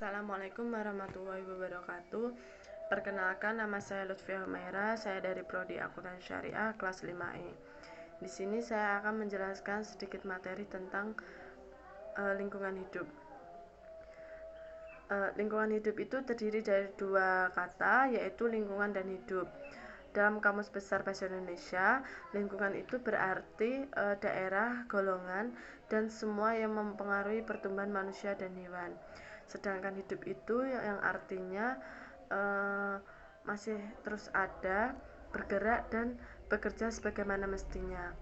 Assalamualaikum warahmatullahi wabarakatuh. Perkenalkan, nama saya Lutfiah Humaira. Saya dari Prodi Akuntansi Syariah kelas 5E. Di sini saya akan menjelaskan sedikit materi tentang lingkungan hidup. Lingkungan hidup itu terdiri dari dua kata, yaitu lingkungan dan hidup. Dalam Kamus Besar Bahasa Indonesia, lingkungan itu berarti daerah, golongan, dan semua yang mempengaruhi pertumbuhan manusia dan hewan. Sedangkan hidup itu yang artinya masih terus ada, bergerak, dan bekerja sebagaimana mestinya.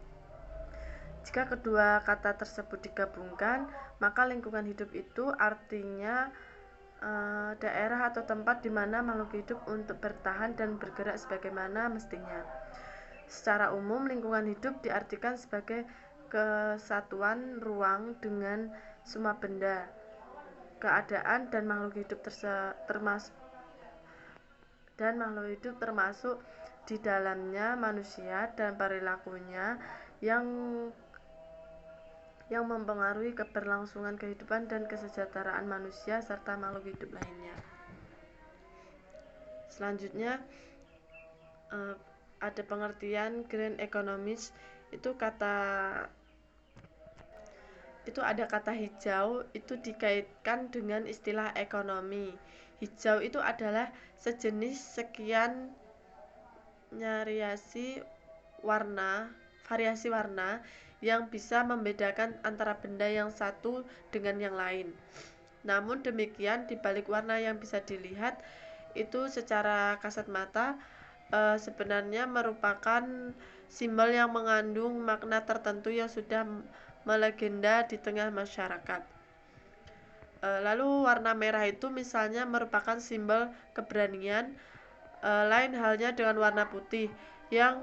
Jika kedua kata tersebut digabungkan, maka lingkungan hidup itu artinya daerah atau tempat di mana makhluk hidup untuk bertahan dan bergerak sebagaimana mestinya. Secara umum, lingkungan hidup diartikan sebagai kesatuan ruang dengan semua benda, keadaan, dan makhluk hidup termasuk di dalamnya manusia dan perilakunya yang mempengaruhi keberlangsungan kehidupan dan kesejahteraan manusia serta makhluk hidup lainnya. Selanjutnya ada pengertian green economics. Itu ada kata hijau, itu dikaitkan dengan istilah ekonomi. Hijau itu adalah sejenis sekian variasi warna yang bisa membedakan antara benda yang satu dengan yang lain. Namun demikian, di balik warna yang bisa dilihat itu secara kasat mata sebenarnya merupakan simbol yang mengandung makna tertentu yang sudah melegenda di tengah masyarakat. Lalu warna merah itu misalnya merupakan simbol keberanian, lain halnya dengan warna putih yang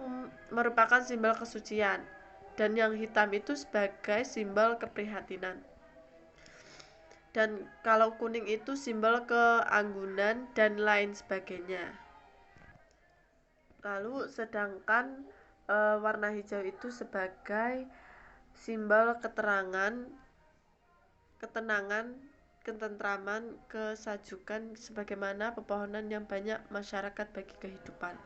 merupakan simbol kesucian, dan yang hitam itu sebagai simbol keprihatinan. Dan kalau kuning itu simbol keanggunan dan lain sebagainya. Lalu sedangkan warna hijau itu sebagai simbol ketenangan, ketentraman, kesajukan sebagaimana pepohonan yang banyak masyarakat bagi kehidupan.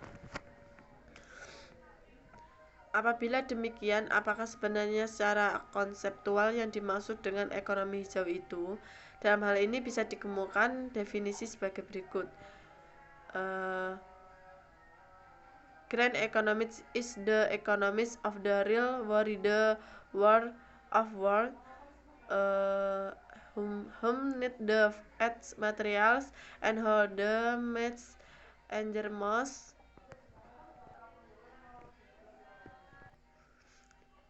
Apabila demikian, apakah sebenarnya secara konseptual yang dimaksud dengan ekonomi hijau itu? Dalam hal ini bisa dikemukakan definisi sebagai berikut. Green economics is the economics of the real world, the world of world, whom need the materials and how the match and most.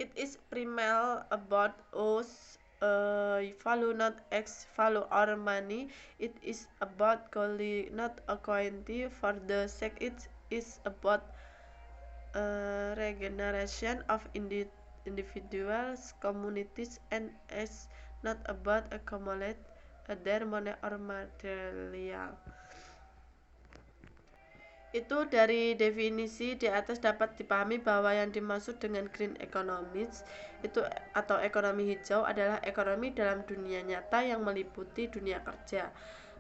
It is primarily about us value, not X value or money. It is about quality, not a quantity. For the sake it is about regeneration of individuals, communities, and is not about accumulate their money or material. Itu dari definisi di atas dapat dipahami bahwa yang dimaksud dengan green economics itu atau ekonomi hijau adalah ekonomi dalam dunia nyata yang meliputi dunia kerja,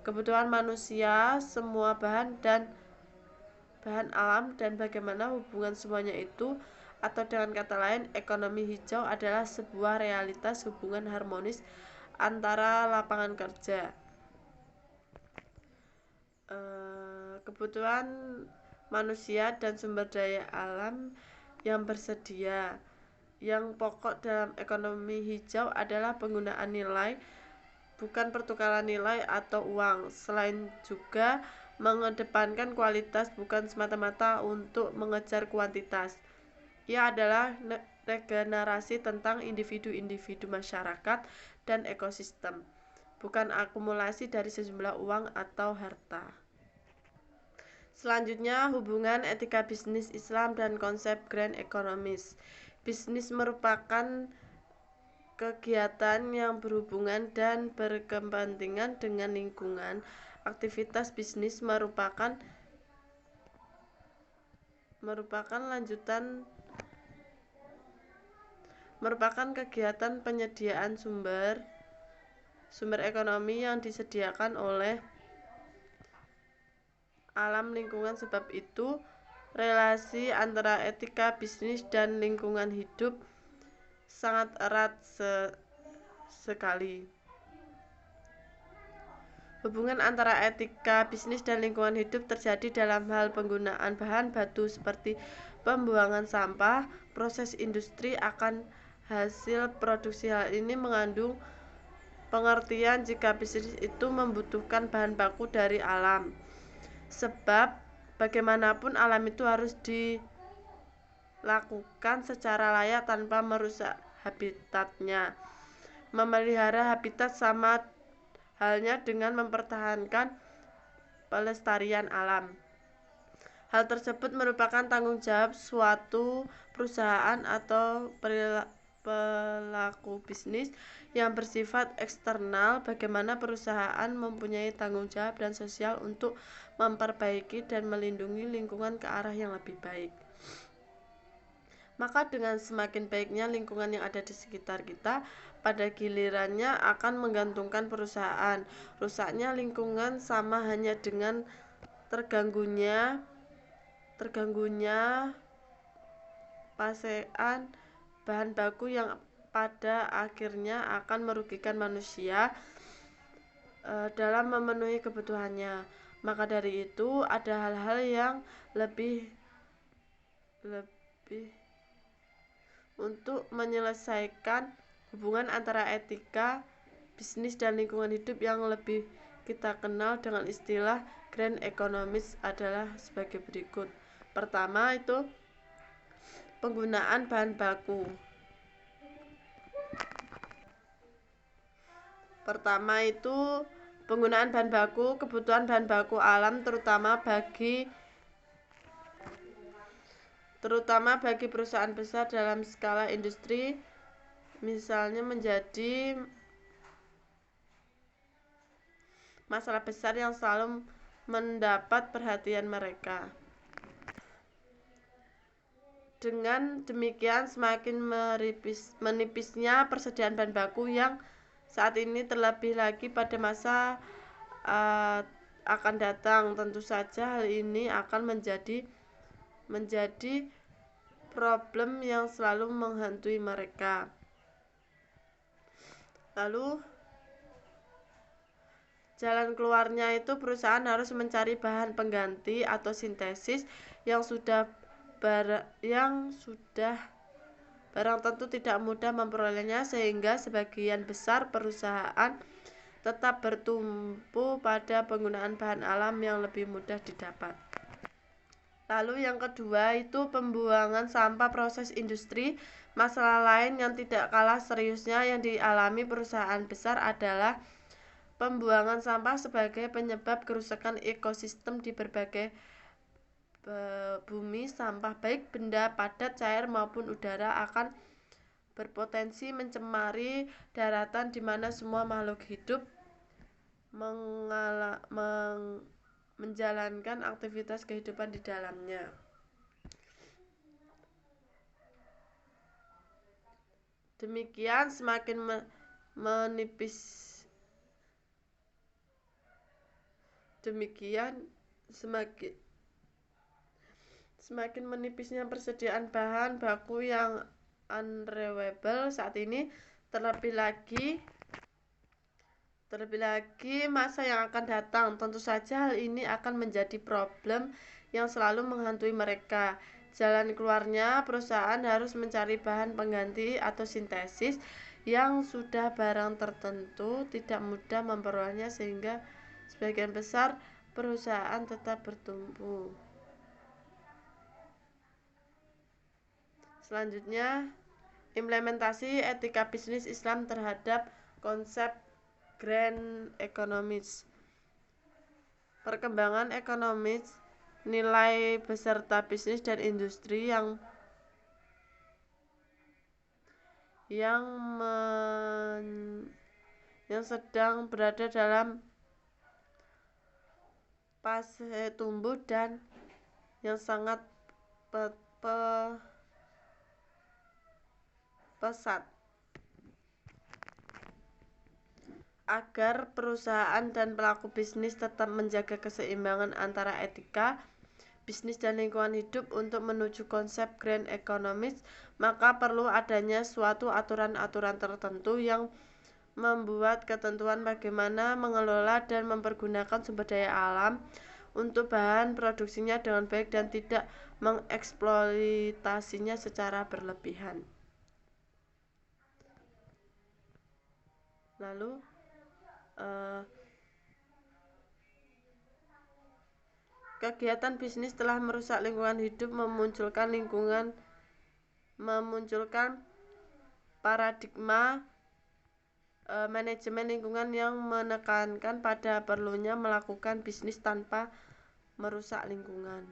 kebutuhan manusia, semua bahan alam, dan bagaimana hubungan semuanya itu, atau dengan kata lain, ekonomi hijau adalah sebuah realitas hubungan harmonis antara lapangan kerja, kebutuhan manusia, dan sumber daya alam yang bersedia. Yang pokok dalam ekonomi hijau adalah penggunaan nilai, bukan pertukaran nilai atau uang. Selain juga mengedepankan kualitas, bukan semata-mata untuk mengejar kuantitas. Ia adalah regenerasi tentang individu-individu masyarakat dan ekosistem, bukan akumulasi dari sejumlah uang atau harta. Selanjutnya, hubungan etika bisnis Islam dan konsep green economics. Bisnis merupakan kegiatan yang berhubungan dan berkepentingan dengan lingkungan. Aktivitas bisnis merupakan kegiatan penyediaan sumber sumber ekonomi yang disediakan oleh alam lingkungan. Sebab itu, relasi antara etika bisnis dan lingkungan hidup sangat erat sekali. Hubungan antara etika bisnis dan lingkungan hidup terjadi dalam hal penggunaan bahan baku seperti pembuangan sampah, proses industri akan hasil produksi. Hal ini mengandung pengertian jika bisnis itu membutuhkan bahan baku dari alam. Sebab bagaimanapun alam itu harus dilakukan secara layak tanpa merusak habitatnya. Memelihara habitat sama halnya dengan mempertahankan pelestarian alam. Hal tersebut merupakan tanggung jawab suatu perusahaan atau pelaku bisnis yang bersifat eksternal. Bagaimana perusahaan mempunyai tanggung jawab dan sosial untuk memperbaiki dan melindungi lingkungan ke arah yang lebih baik. Maka dengan semakin baiknya lingkungan yang ada di sekitar kita, pada gilirannya akan menggantungkan perusahaan. Rusaknya lingkungan sama hanya dengan terganggunya pasokan bahan baku yang pada akhirnya akan merugikan manusia dalam memenuhi kebutuhannya. Maka dari itu ada hal-hal yang lebih untuk menyelesaikan hubungan antara etika bisnis dan lingkungan hidup yang lebih kita kenal dengan istilah grand economics adalah sebagai berikut. Pertama itu penggunaan bahan baku. Kebutuhan bahan baku alam terutama bagi perusahaan besar dalam skala industri misalnya menjadi masalah besar yang selalu mendapat perhatian mereka. Dengan demikian semakin menipisnya persediaan bahan baku yang saat ini, terlebih lagi pada masa akan datang. Tentu saja hal ini akan menjadi problem yang selalu menghantui mereka. Lalu jalan keluarnya itu perusahaan harus mencari bahan pengganti atau sintesis yang sudah barang tentu tidak mudah memperolehnya, sehingga sebagian besar perusahaan tetap bertumpu pada penggunaan bahan alam yang lebih mudah didapat. Lalu yang kedua itu pembuangan sampah proses industri. Masalah lain yang tidak kalah seriusnya yang dialami perusahaan besar adalah pembuangan sampah sebagai penyebab kerusakan ekosistem di berbagai bumi. Sampah baik benda padat, cair maupun udara akan berpotensi mencemari daratan di mana semua makhluk hidup menjalankan aktivitas kehidupan di dalamnya. Demikian semakin menipisnya persediaan bahan baku yang unrenewable saat ini, terlebih lagi masa yang akan datang. Tentu saja hal ini akan menjadi problem yang selalu menghantui mereka. Jalan keluarnya perusahaan harus mencari bahan pengganti atau sintesis yang sudah barang tertentu tidak mudah memperolehnya, sehingga sebagian besar perusahaan tetap bertumpu. Selanjutnya, implementasi etika bisnis Islam terhadap konsep grand economics. Perkembangan ekonomis, nilai beserta bisnis dan industri yang sedang berada dalam fase tumbuh dan yang sangat pesat. agar perusahaan dan pelaku bisnis tetap menjaga keseimbangan antara etika, bisnis dan lingkungan hidup untuk menuju konsep grand economy, maka perlu adanya suatu aturan-aturan tertentu yang membuat ketentuan bagaimana mengelola dan mempergunakan sumber daya alam untuk bahan produksinya dengan baik dan tidak mengeksploitasinya secara berlebihan. Lalu kegiatan bisnis telah merusak lingkungan hidup, memunculkan paradigma manajemen lingkungan yang menekankan pada perlunya melakukan bisnis tanpa merusak lingkungan.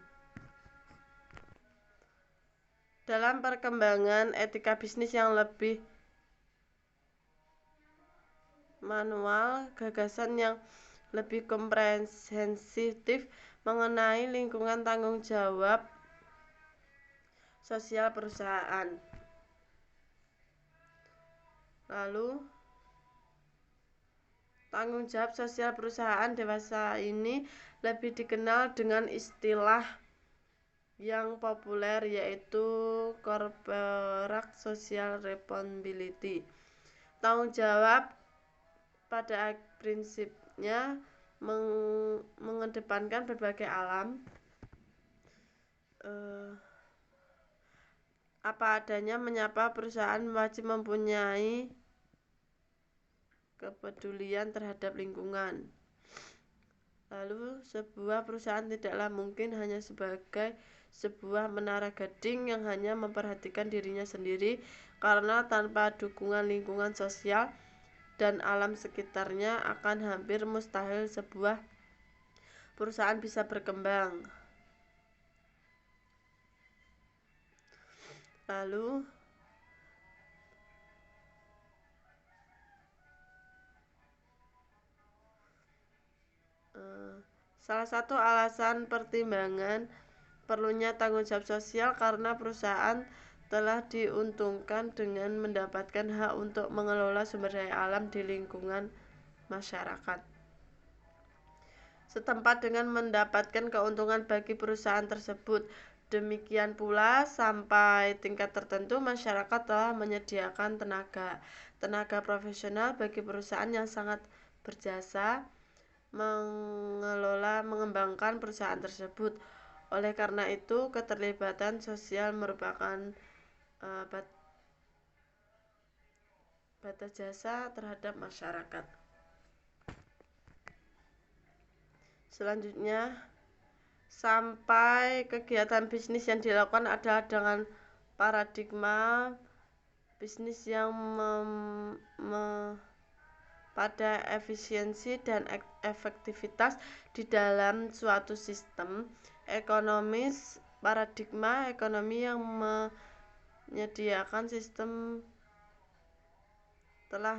Dalam perkembangan etika bisnis yang lebih manual, gagasan yang lebih komprehensif mengenai lingkungan tanggung jawab sosial perusahaan. Lalu tanggung jawab sosial perusahaan dewasa ini lebih dikenal dengan istilah yang populer yaitu corporate social responsibility. Tanggung jawab pada prinsipnya mengedepankan berbagai alam apa adanya, menyapa perusahaan wajib mempunyai kepedulian terhadap lingkungan. Lalu sebuah perusahaan tidaklah mungkin hanya sebagai sebuah menara gading yang hanya memperhatikan dirinya sendiri, karena tanpa dukungan lingkungan sosial dan alam sekitarnya akan hampir mustahil sebuah perusahaan bisa berkembang. Lalu salah satu alasan pertimbangan perlunya tanggung jawab sosial karena perusahaan telah diuntungkan dengan mendapatkan hak untuk mengelola sumber daya alam di lingkungan masyarakat setempat dengan mendapatkan keuntungan bagi perusahaan tersebut. Demikian pula sampai tingkat tertentu masyarakat telah menyediakan tenaga profesional bagi perusahaan yang sangat berjasa mengembangkan perusahaan tersebut. Oleh karena itu, keterlibatan sosial merupakan batas jasa terhadap masyarakat. Selanjutnya, sampai kegiatan bisnis yang dilakukan adalah dengan paradigma bisnis yang pada efisiensi dan efektivitas di dalam suatu sistem ekonomis. Paradigma ekonomi yang menyediakan sistem telah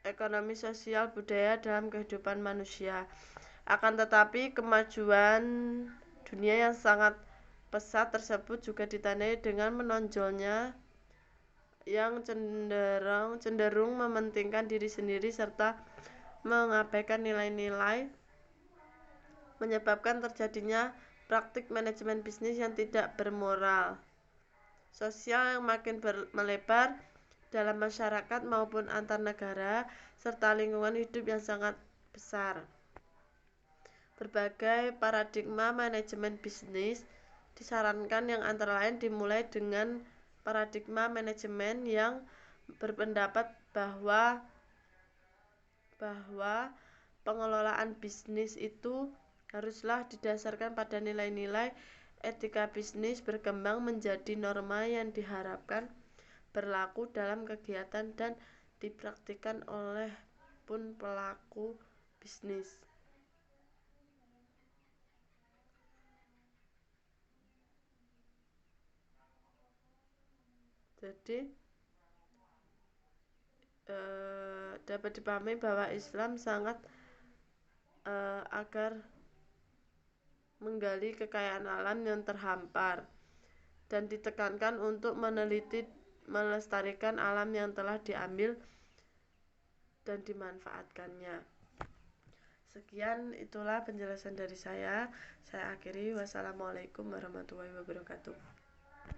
ekonomi sosial budaya dalam kehidupan manusia. Akan tetapi kemajuan dunia yang sangat pesat tersebut juga ditandai dengan menonjolnya yang cenderung mementingkan diri sendiri serta mengabaikan nilai-nilai, menyebabkan terjadinya praktik manajemen bisnis yang tidak bermoral sosial yang makin melebar dalam masyarakat maupun antar negara, serta lingkungan hidup yang sangat besar. Berbagai paradigma manajemen bisnis disarankan yang antara lain dimulai dengan paradigma manajemen yang berpendapat bahwa pengelolaan bisnis itu haruslah didasarkan pada nilai-nilai etika bisnis berkembang menjadi norma yang diharapkan berlaku dalam kegiatan dan dipraktikkan oleh pun pelaku bisnis. Jadi dapat dipahami bahwa Islam sangat agar menggali kekayaan alam yang terhampar dan ditekankan untuk meneliti melestarikan alam yang telah diambil dan dimanfaatkannya. Sekian, itulah penjelasan dari saya. Saya akhiri. Wassalamualaikum warahmatullahi wabarakatuh.